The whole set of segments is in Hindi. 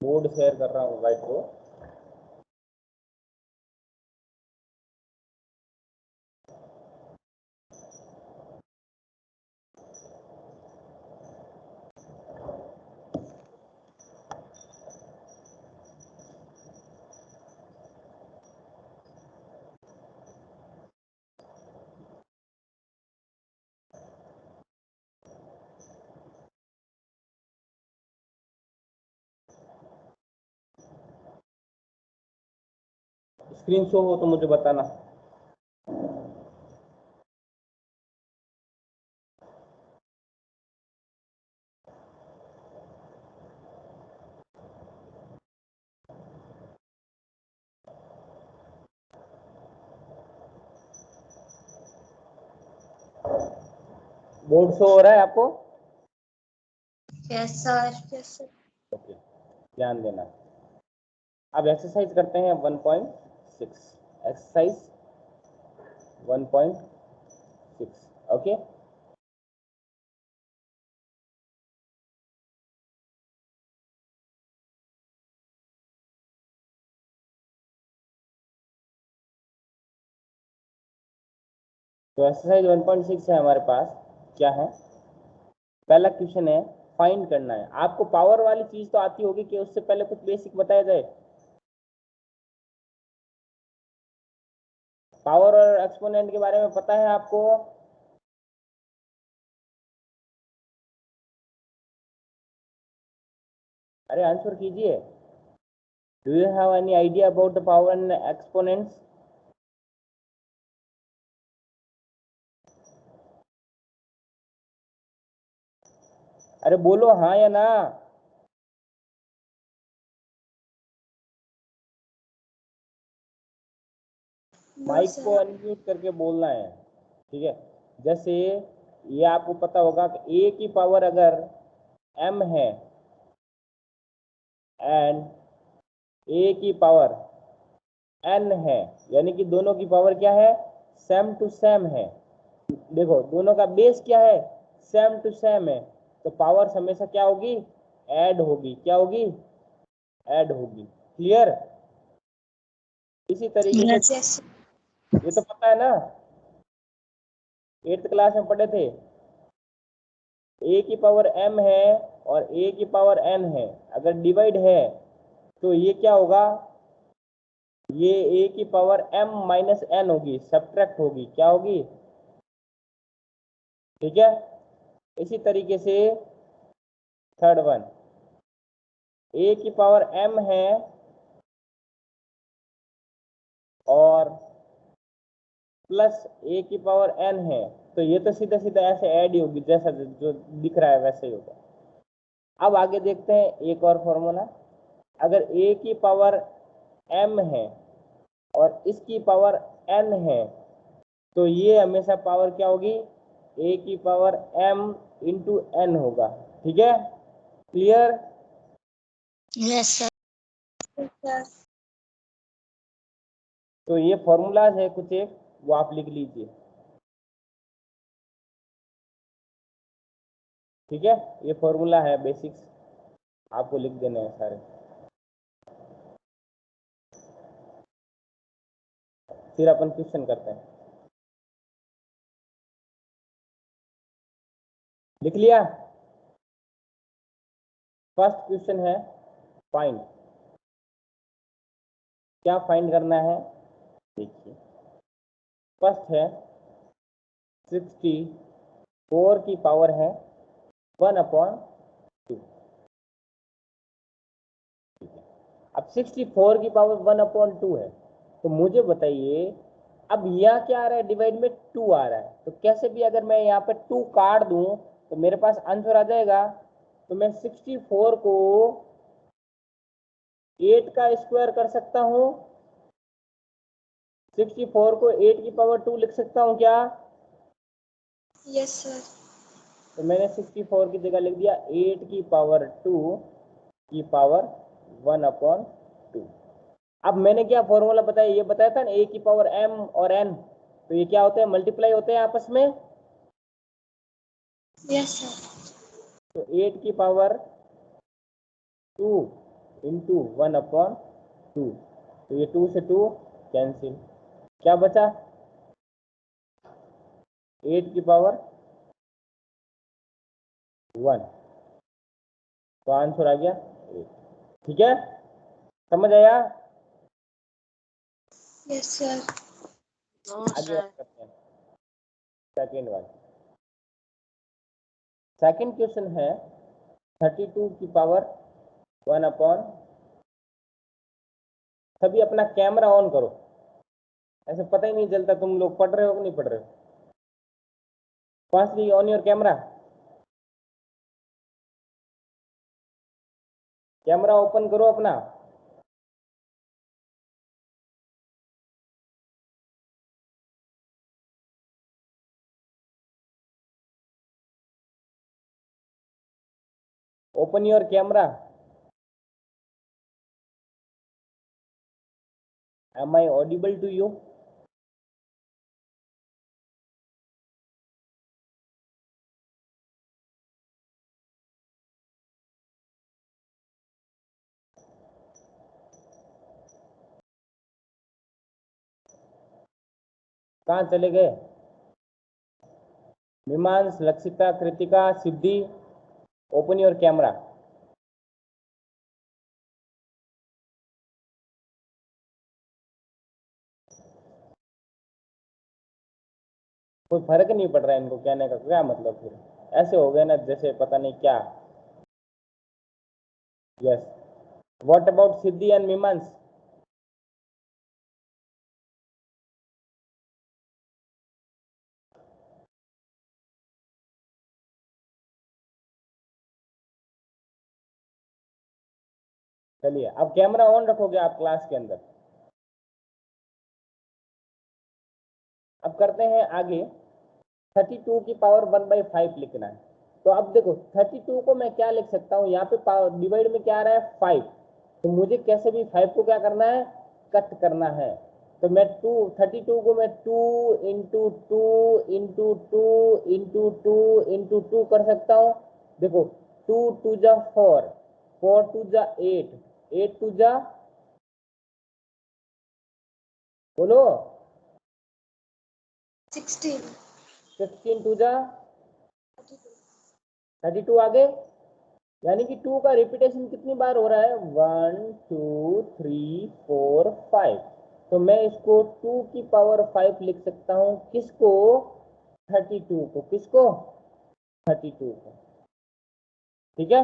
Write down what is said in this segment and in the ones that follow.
बोर्ड शेयर कर रहा हूँ व्हाइट बोर्ड। स्क्रीन शो हो तो मुझे बताना। बोर्ड शो हो रहा है आपको? Yes sir, yes sir. Okay, ध्यान देना। अब एक्सरसाइज करते हैं 1.6। एक्सरसाइज 1.6। ओके, तो एक्सरसाइज 1.6 है हमारे पास। क्या है? पहला क्वेश्चन है, फाइंड करना है। आपको पावर वाली चीज तो आती होगी कि उससे पहले कुछ बेसिक बताया जाए। पावर और एक्सपोनेंट के बारे में पता है आपको? अरे आंसर कीजिए। Do you have any idea about the power and exponents? अरे बोलो हाँ या ना। माइक को अनम्यूट करके बोलना है, ठीक है? जैसे ये आपको पता होगा कि ए की पावर अगर m है एंड ए की पावर n है, यानी कि दोनों की पावर क्या है? सेम टू सेम है। देखो दोनों का बेस क्या है? सेम टू सेम है, तो पावर्स हमेशा क्या होगी? ऐड होगी। क्या होगी? ऐड होगी। क्लियर? इसी तरीके से ये तो पता है ना, 8th क्लास में पढ़े थे। ए की पावर m है और ए की पावर n है, अगर डिवाइड है तो ये क्या होगा? ये ए की पावर m माइनस n होगी, सब्ट्रैक्ट होगी। क्या होगी? ठीक है। इसी तरीके से थर्ड वन, ए की पावर m है और प्लस ए की पावर n है, तो ये तो सीधा सीधा ऐसे ऐड ही होगी, जैसा जो दिख रहा है वैसे ही होगा। अब आगे देखते हैं एक और फॉर्मूला। अगर ए की पावर m है और इसकी पावर n है, तो ये हमेशा पावर क्या होगी? ए की पावर m इंटू n होगा। ठीक है? क्लियर? Yes sir. तो ये फॉर्मूलाज है कुछ एक, वो आप लिख लीजिए। ठीक है, ये फॉर्मूला है, बेसिक्स आपको लिख देने हैं सारे। फिर अपन क्वेश्चन करते हैं। लिख लिया? फर्स्ट क्वेश्चन है फाइंड। क्या फाइंड करना है? देखिए, फर्स्ट है 64 की पावर है 1/2। अब 64 की पावर 1/2 है, तो मुझे बताइए अब यहाँ क्या आ रहा है? डिवाइड में 2 आ रहा है, तो कैसे भी अगर मैं यहाँ पे 2 काट दूं तो मेरे पास आंसर आ जाएगा। तो मैं 64 को 8 का स्क्वायर कर सकता हूँ, 64 को 8 की पावर 2 लिख सकता हूँ क्या? Yes sir. तो मैंने 64 की जगह लिख दिया 8 की पावर 2 की पावर 1/2। अब मैंने क्या फॉर्मूला बताया? ये बताया था ना, ए की पावर m और n, तो ये क्या होते हैं? मल्टीप्लाई होते हैं आपस में। Yes sir. तो 8 की पावर 2 इंटू 1/2, तो ये 2 से 2 कैंसिल, क्या बचा 8 की पावर 1, तो आंसर आ गया 8। ठीक है, समझ आया? Yes sir. आगे बात करते हैं सेकेंड वन। सेकेंड क्वेश्चन है 32 की पावर 1/, सभी अपना कैमरा ऑन करो, ऐसे पता ही नहीं चलता तुम लोग पढ़ रहे हो कि नहीं पढ़ रहे हो। Fastly on your camera, camera open करो अपना। Open your camera. Am I audible to you? कहाँ चले गए? मीमांस, लक्षिता, कृतिका, सिद्धि, ओपन योर कैमरा। कोई फर्क नहीं पड़ रहा है इनको, कहने का क्या मतलब, फिर ऐसे हो गए ना जैसे पता नहीं क्या। Yes, what about Siddhi and Mimamsa? चलिए, अब कैमरा ऑन रखोगे आप क्लास के अंदर। अब करते हैं आगे, 32 की पावर 1/5 लिखना है। तो अब देखो 32 को मैं क्या लिख सकता हूँ, यहाँ पे पावर डिवाइड में क्या आ रहा है 5, तो मुझे कैसे भी 5 को क्या करना है, कट करना है। तो मैं 32 को मैं 2 इंटू 2 इंटू 2 इंटू 2 इंटू 2 कर सकता हूँ। देखो 2 2 जा 4, 4 2 जा 8, 8 2 जा, बोलो 16, 16 2 जा 32 आगे, यानी कि 2 का रिपीटेशन कितनी बार हो रहा है, 1 2 3 4 5। तो मैं इसको 2 की पावर 5 लिख सकता हूँ, किसको, 32 को, किसको 32 को। ठीक है,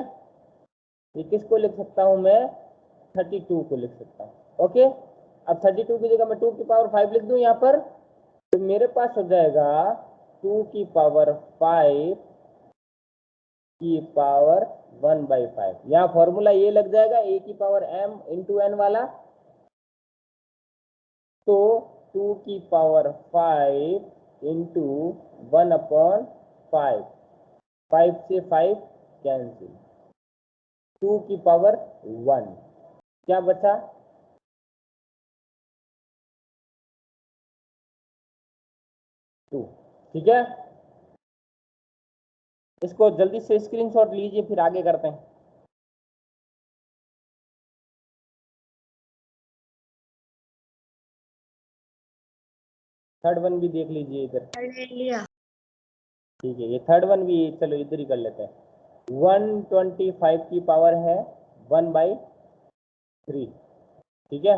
ये किसको लिख सकता हूँ मैं, 32 को लिख सकता हूँ। ओके, अब 32 की जगह मैं 2 की पावर 5 लिख दूं यहाँ पर, तो मेरे पास हो जाएगा 2 की पावर 5 की पावर 1/5। यहाँ फॉर्मूला ये लग जाएगा a की पावर m इंटू n वाला, तो 2 की पावर 5 इंटू 1/5, 5 से 5 कैंसिल, 2 की पावर 1, क्या बचा 2। ठीक है, इसको जल्दी से स्क्रीनशॉट लीजिए, फिर आगे करते हैं। थर्ड वन भी देख लीजिए इधर। ठीक है, ये थर्ड वन भी चलो इधर ही कर लेते हैं। 125 की पावर है 1/3। ठीक है,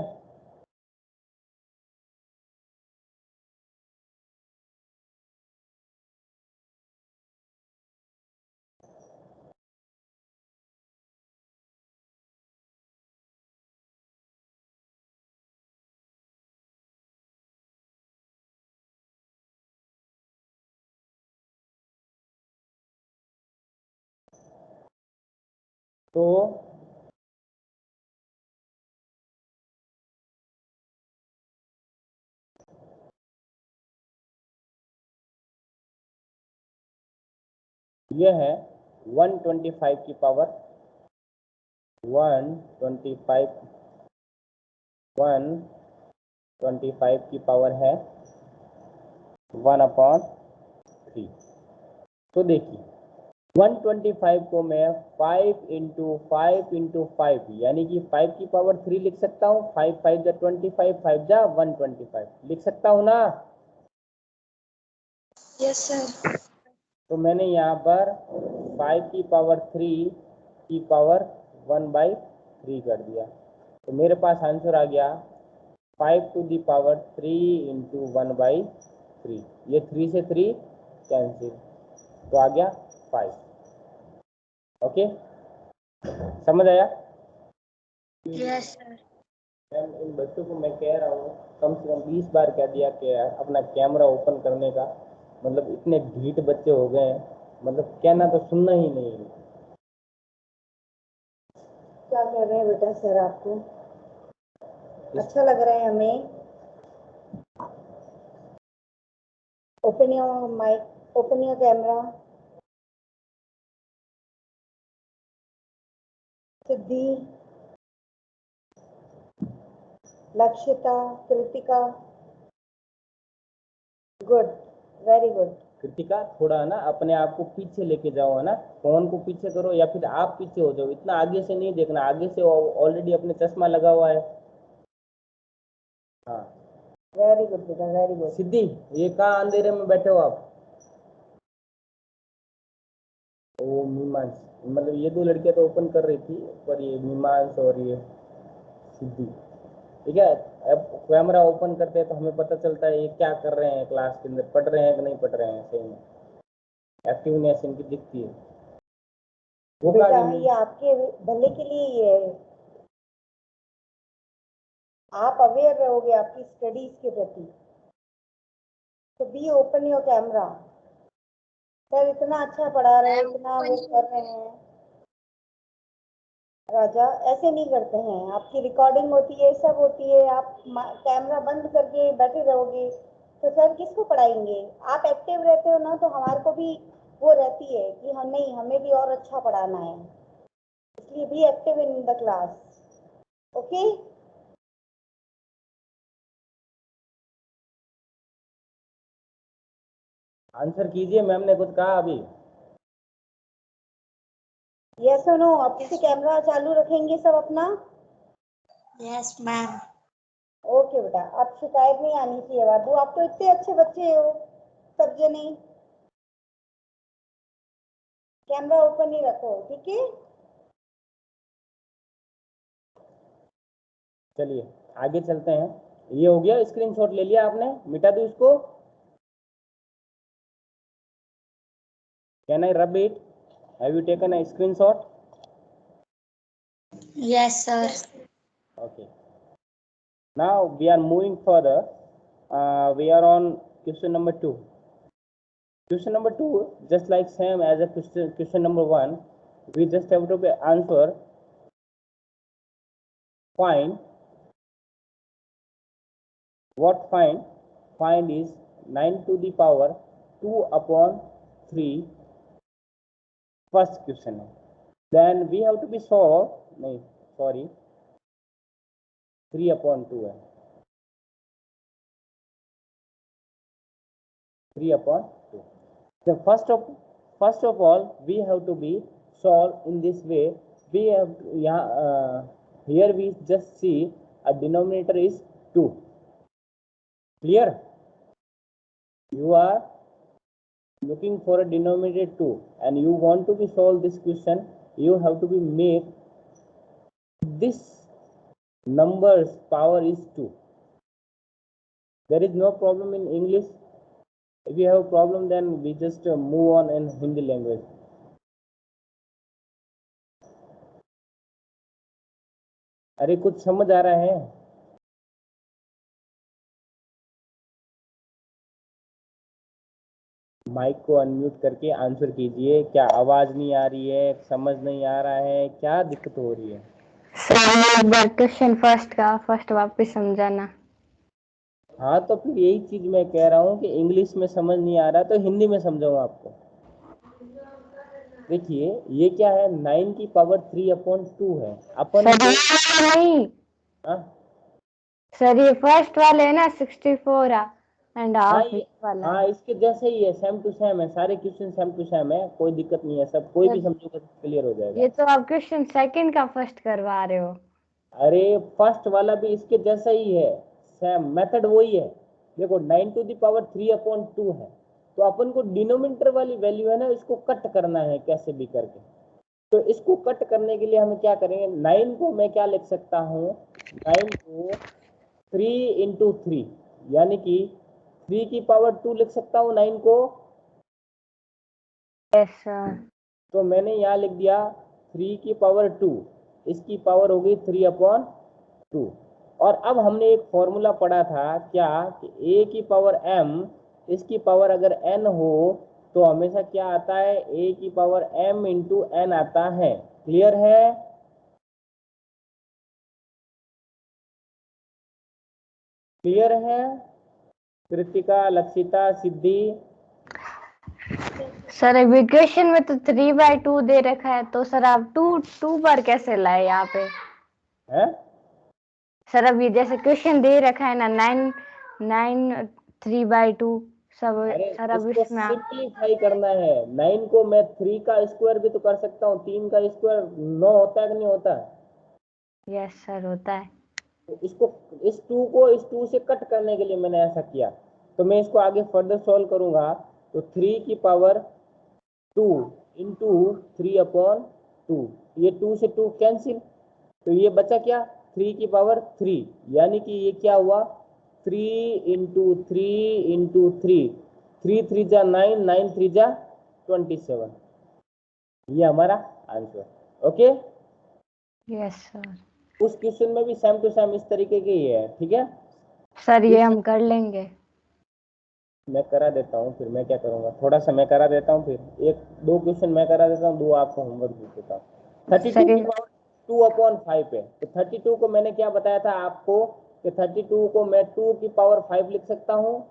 तो ये है 125 की पावर 125 125 की पावर है 1/3। तो देखिए 125 को मैं 5 इंटू 5 यानी कि 5 की पावर 3 लिख सकता हूँ। 5 5 जा 25, 5 जा 125 लिख सकता हूँ ना। Yes sir. तो मैंने यहाँ पर 5 की पावर 3 की पावर 1/3 कर दिया, तो मेरे पास आंसर आ गया 5 टू दी पावर 3 इंटू 1/3। ये 3 से 3 कैंसिल, तो आ गया 5। ओके, समझ आया? Yes sir. मैम इन बच्चों को मैं कह रहा हूँ कम से कम 20 बार कह दिया कि अपना कैमरा ओपन करने का, मतलब इतने ढीठ बच्चे हो गए हैं, मतलब कहना तो सुनना ही नहीं है। क्या कह रहे हैं बेटा सर आपको? अच्छा लग रहा है हमें। Open your mic, open your camera. Siddhi, Lakshita, Kritika, good, very good. Kritika थोड़ा ना अपने आप को पीछे लेके जाओ, है ना, फोन को पीछे करो या फिर आप पीछे हो जाओ, इतना आगे से नहीं देखना, आगे से ऑलरेडी अपने चश्मा लगा हुआ है। हाँ, वेरी गुड बेटा, वेरी गुड। सिद्धि, ये कहाँ अंधेरे में बैठे हो आप? वो मीमांस, मतलब ये दो लड़कियां तो ओपन कर रही थी, पर ये मीमांस और ये सिद्धि, ठीक है। अब कैमरा ओपन करते हैं तो हमें पता चलता है ये क्या कर रहे हैं, क्लास के अंदर पढ़ रहे हैं कि नहीं पढ़ रहे हैं, सही में एक्टिवनेस इनकी दिखती है। वो बेटा ये आपके भले के लिए ही है, आप अवेयर रहोगे आपकी स्टडीज के प्रति, तो be open your camera. Sir इतना अच्छा पढ़ा रहे हैं, इतना वो कर रहे हैं। राजा ऐसे नहीं करते हैं, आपकी रिकॉर्डिंग होती है, सब होती है, आप कैमरा बंद करके बैठे रहोगे तो सर किसको पढ़ाएंगे? आप एक्टिव रहते हो ना, तो हमारे को भी वो रहती है कि हम नहीं, हमें भी और अच्छा पढ़ाना है, इसलिए be active in the class. Okay, answer कीजिए, मैम ने कुछ कहा अभी? यस और नो? अब से कैमरा चालू रखेंगे सब अपना? Yes ma'am. ओके बेटा, अब शिकायत नहीं आनी चाहिए बाबू, आप तो इतने अच्छे बच्चे हो सब जने। कैमरा ओपन ही रखो, ठीक है? चलिए आगे चलते हैं। ये हो गया, स्क्रीनशॉट ले लिया आपने, मिटा दो इसको? Can I rub it? Have you taken a screenshot? Yes sir. Okay. Now we are moving further. We are on question number 2. Question number 2, just like same as a question number 1, we just have to answer. Find. What find? Find is 9 to the power 2 upon 3. First question. Then we have to be solve. No, sorry. 3 upon 2 है, 3 upon 2. So first of all we have to be solve in this way. We have here we just see a denominator is 2. Clear? You are looking for a denominator 2 and you want to be solve this question. You have to be make this number's power is 2. There is no problem in English. If you have problem then we just move on in Hindi language. अरे कुछ समझ आ रहा है? माइक को अनम्यूट करके आंसर कीजिए। क्या आवाज नहीं आ रही है, समझ नहीं आ रहा है, क्या दिक्कत हो रही है? सर एक बार क्वेश्चन फर्स्ट वापस समझाना। हाँ तो फिर यही चीज मैं कह रहा हूँ कि इंग्लिश में समझ नहीं आ रहा तो हिंदी में समझाऊँ आपको। देखिए ये क्या है, 9 की पावर 3 अपॉन 2 है अपन नहीं हाँ सर, ये फर्स्ट वाले है ना 64 है, एंड हाँ हाफ ये, वाला हाँ है। इसके जैसे ही है, सेम टू सेम है, सारे क्वेश्चन सेम टू सेम है, कोई दिक्कत नहीं है, सब कोई भी समझोगे तो क्लियर हो जाएगा। ये तो आप क्वेश्चन सेकंड का फर्स्ट करवा रहे हो। अरे फर्स्ट वाला भी इसके जैसा ही है, सेम मेथड वही है। देखो 9⁻³ है, तो अपन को डिनोमिनेटर वाली वैल्यू है ना, इसको कट करना है कैसे भी करके। तो इसको कट करने के लिए हम क्या करेंगे, 9 को मैं क्या लिख सकता हूँ, 9 को 3 × 3 यानी कि 3⁻² लिख सकता हूँ 9 को। Yes sir. तो मैंने यहाँ लिख दिया 3⁻², इसकी पावर हो गई 3/2। और अब हमने एक फॉर्मूला पढ़ा था क्या, कि a⁻m, इसकी पावर अगर n हो तो हमेशा क्या आता है, a⁻m × n आता है। क्लियर है? क्लियर है कृतिका, लक्षिता, सिद्धि? सर अभी क्वेश्चन में तो 3/2 दे रखा है, तो सर आप 2 बार कैसे लाए यहाँ पे? है सर अब ये जैसे क्वेश्चन दे रखा है ना, 9 3/2 सब। अरे सर अब इसको इसमें सिंप्लीफाई करना है। 9 को मैं 3 का स्क्वायर भी तो कर सकता हूँ, 3 का स्क्वायर 9 होता है कि नहीं होता? यस सर होता है। तो इसको, इस 2 को इस 2 से कट करने के लिए मैंने ऐसा किया। तो मैं इसको आगे फर्दर सॉल्व करूंगा, तो 3⁻2 × 3/2, ये 2 से 2 कैंसिल, तो ये बचा क्या, 3⁻3, यानी कि ये क्या हुआ, 3 × 3 × 3, 3 3 जा 9, 9 3 जा 27, ये हमारा आंसर। Okay, yes sir. उस क्वेश्चन में भी सेम टू सेम इस तरीके के ही है, ठीक है। सर ये हम कर लेंगे। मैं करा देता हूँ, फिर मैं क्या करूँगा, थोड़ा सा मैं करा देता हूँ, फिर 1 2 क्वेश्चन मैं करा देता हूँ, 2 आपको होमवर्क दे देता हूँ। 32⁵ है, तो 32 को मैंने क्या बताया था आपको, कि 32 को मैं 2⁵ लिख सकता हूँ।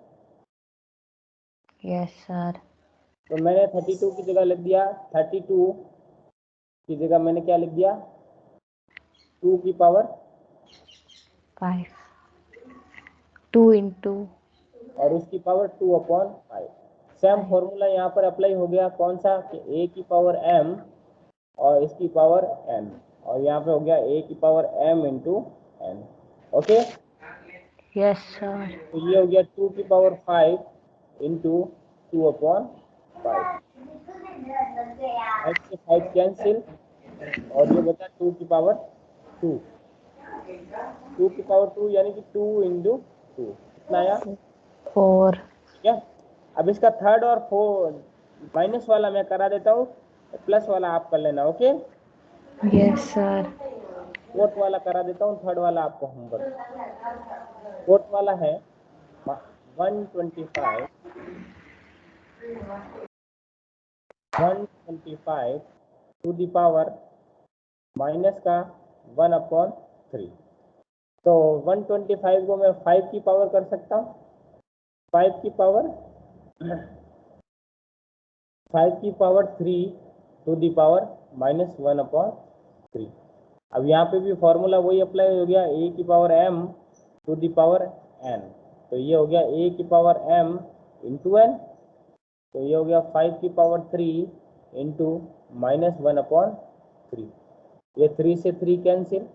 Yes sir. तो मैंने 32 की जगह लिख दिया, 32 की जगह मैंने क्या लिख दिया, 2⁵, 5 2 × और उसकी पावर 2/5। सेम फॉर्मूला यहाँ पर अप्लाई हो गया, कौन सा, कि a⁻m और इसकी पावर n, और यहाँ पे हो गया a⁻m × n। Okay, yes sir. तो ये हो गया 2⁵ × 2/5, 5 से 5 कैंसिल, और ये बचा 2⁵2, 2⁵2 यानी कि 2 × 2, कितना आया, 4। ठीक है। अब इसका थर्ड और फोर्थ माइनस वाला मैं करा देता हूँ, प्लस वाला आप कर लेना। Okay, yes sir. फोर्थ वाला करा देता हूँ, थर्ड वाला आपको होमवर्क। फोर्थ वाला है 125 टू द पावर माइनस का 1/3। तो 125 को मैं 5 की पावर कर सकता हूँ, 5 की पावर 3 टू द पावर -1/3। अब यहाँ पे भी फॉर्मूला वही अप्लाई हो गया, a⁻m to the power n, तो ये हो गया a⁻m × n, तो ये हो गया 5⁻3 × -1/3, ये 3 से 3 कैंसिल,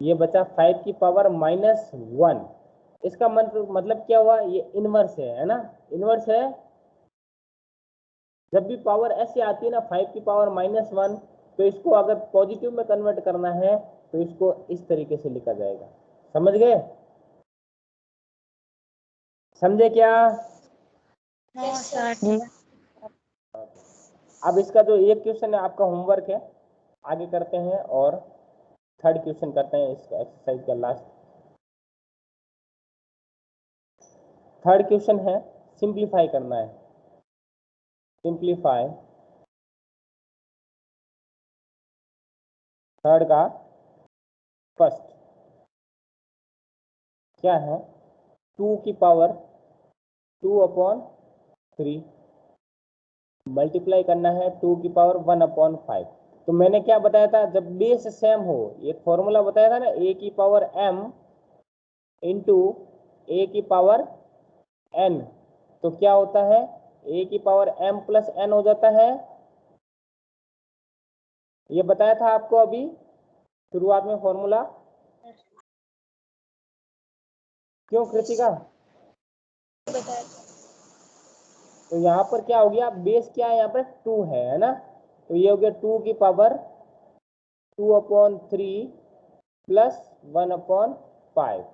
ये बचा 5⁻1। इसका मतलब क्या हुआ, ये इनवर्स है ना, इनवर्स है। जब भी पावर ऐसे आती है ना 5⁻1, तो इसको अगर पॉजिटिव में कन्वर्ट करना है तो इसको इस तरीके से लिखा जाएगा। समझ गए? समझे क्या? Yes sir. अब इसका जो एक क्वेश्चन है आपका होमवर्क है, आगे करते हैं और थर्ड क्वेश्चन करते हैं इस एक्सरसाइज का लास्ट। थर्ड क्वेश्चन है, सिंप्लीफाई करना है, सिंप्लीफाई थर्ड का फर्स्ट क्या है, 2⁻2/3 मल्टीप्लाई करना है 2⁻1/5। तो मैंने क्या बताया था, जब बेस सेम हो, एक फॉर्मूला बताया था ना, a⁻m × a⁻n n, तो क्या होता है a की पावर m प्लस n हो जाता है। ये बताया था आपको अभी शुरुआत में फॉर्मूला। क्यों कृतिका? तो यहाँ पर क्या हो गया, बेस क्या है यहाँ पर 2 है ना, तो ये हो गया 2 की पावर 2/3 प्लस 1/5।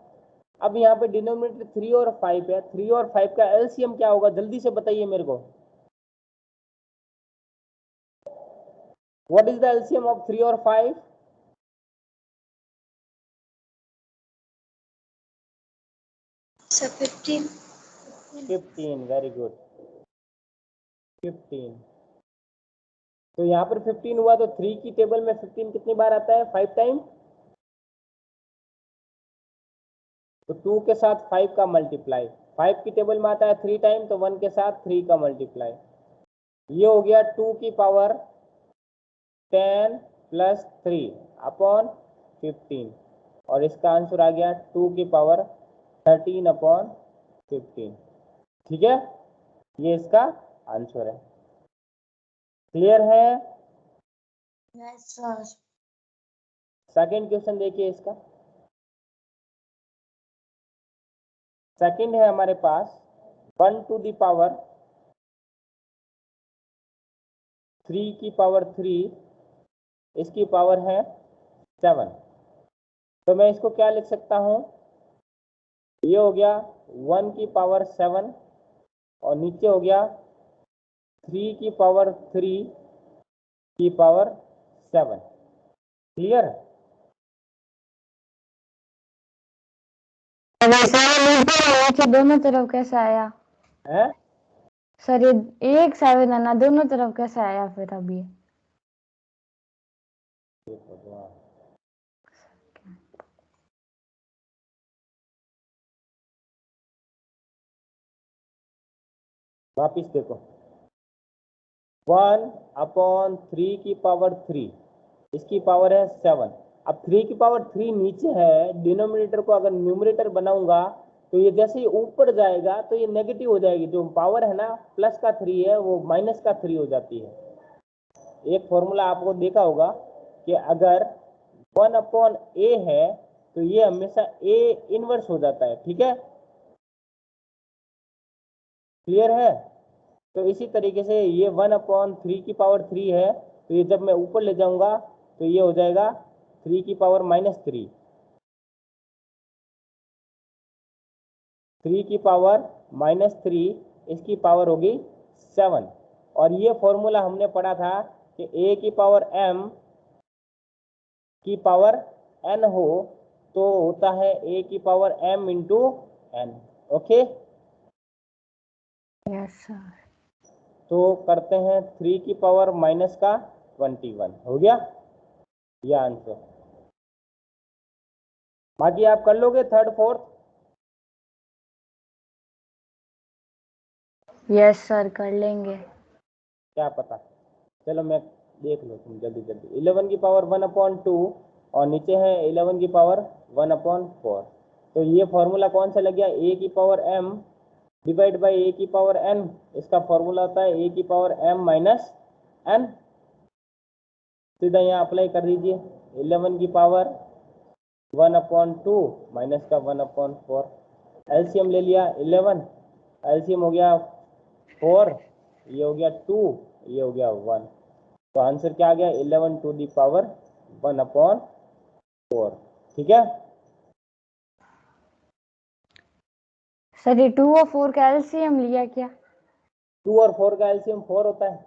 अब यहाँ पे डिनोमिनेटर 3 और 5 है, 3 और 5 का एलसीएम क्या होगा, जल्दी से बताइए मेरे को। What is the LCM of 3 और 5? 15। Very good, 15। तो यहाँ पर 15 हुआ, तो 3 की टेबल में 15 कितनी बार आता है, 5 टाइम। तो 2 के साथ 5 का मल्टीप्लाई, 5 की टेबल में आता है 3 टाइम, तो 1 के साथ 3 का मल्टीप्लाई। ये हो गया 2 की पावर 10 प्लस 3 अपॉन 15, और इसका आंसर आ गया 2 की पावर 13/15। ठीक है, ये इसका आंसर है। क्लियर है? Yes sir. सेकंड क्वेश्चन देखिए इसका। सेकंड है हमारे पास 1 टू द पावर 3 की पावर 3, इसकी पावर है 7। तो मैं इसको क्या लिख सकता हूं, ये हो गया 1 की पावर 7 और नीचे हो गया 3 की पावर 3 की पावर 7। क्लियर? नीचे दोनों तरफ कैसे आया है सर, ये एक 7 है ना, दोनों तरफ कैसे आया फिर अभी? वापिस देखो, 1/3 की पावर 3, इसकी पावर है 7। अब 3 की पावर 3 नीचे है, डिनोमिनेटर को अगर न्यूमरेटर बनाऊंगा तो ये जैसे ही ऊपर जाएगा तो ये नेगेटिव हो जाएगी, जो पावर है ना प्लस का 3 है वो माइनस का 3 हो जाती है। एक फॉर्मूला आपको देखा होगा कि अगर 1/a है तो ये हमेशा a इनवर्स हो जाता है। ठीक है, क्लियर है? तो इसी तरीके से ये 1/3 की पावर 3 है, तो ये जब मैं ऊपर ले जाऊंगा तो ये हो जाएगा 3 की पावर -3, 3 की पावर -3, इसकी पावर होगी 7। और ये फॉर्मूला हमने पढ़ा था कि a की पावर m की पावर n हो तो होता है a की power m into n। Okay, yes sir. तो करते हैं 3 की पावर -21 हो गया ये आंसर। बाकी आप कर लोगे थर्ड फोर्थ? यस सर, कर लेंगे। क्या पता, चलो मैं देख लो तुम जल्दी जल्दी। 11 की पावर 1/2 और नीचे है 11 की पावर 1/4। तो ये फॉर्मूला कौन सा लग गया, a की power m divide by a की पावर n। इसका फॉर्मूला होता है a की पावर m माइनस n। सीधा यहाँ अप्लाई कर दीजिए, 11 की पावर 1/2 माइनस का 1/4, एलसीएम ले लिया 11, एलसीएम हो गया 4, ये हो गया 2, ये हो गया 1। तो आंसर क्या आ गया, 11 टू दी पावर 1/4। ठीक है, सर ये 2 और 4 का एलसीएम लिया क्या? 2 और 4 का एलसीएम 4 होता है।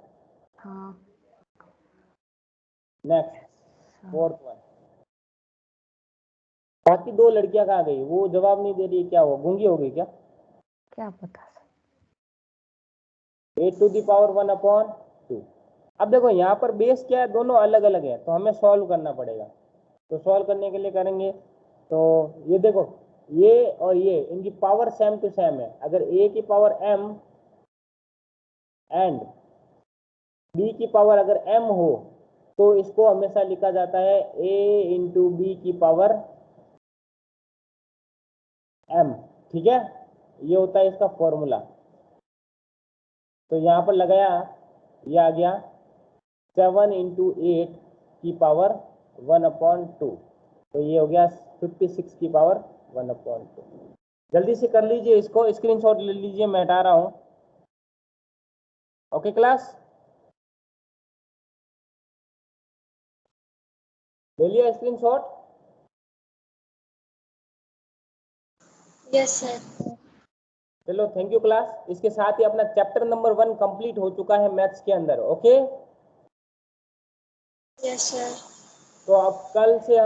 हाँ। Next, fourth one. बाकी दो लड़कियां कहाँ गई, वो जवाब नहीं दे रही, क्या हुआ, गूंगी हो गई क्या? क्या पता सर। 8 to the power 1/2। अब देखो यहाँ पर बेस क्या है, दोनों अलग अलग है, तो हमें सॉल्व करना पड़ेगा। तो सॉल्व करने के लिए करेंगे, तो ये देखो ये और ये इनकी पावर सेम टू सेम है। अगर a की पावर m एंड b की पावर अगर m हो तो इसको हमेशा लिखा जाता है a इंटू बी की पावर m। ठीक है, ये होता है इसका फॉर्मूला। तो यहाँ पर लगाया, ये आ गया 7 × 8 की पावर 1/2, तो ये हो गया 56 की पावर 1/2। जल्दी से कर लीजिए इसको, स्क्रीनशॉट ले लीजिए, मैं हटा रहा हूँ। ओके क्लास, ले लिया स्क्रीनशॉट? Yes sir. चलो थैंक यू क्लास। इसके साथ ही अपना चैप्टर नंबर 1 कंप्लीट हो चुका है मैथ्स के अंदर। Okay, yes sir. तो अब कल से हम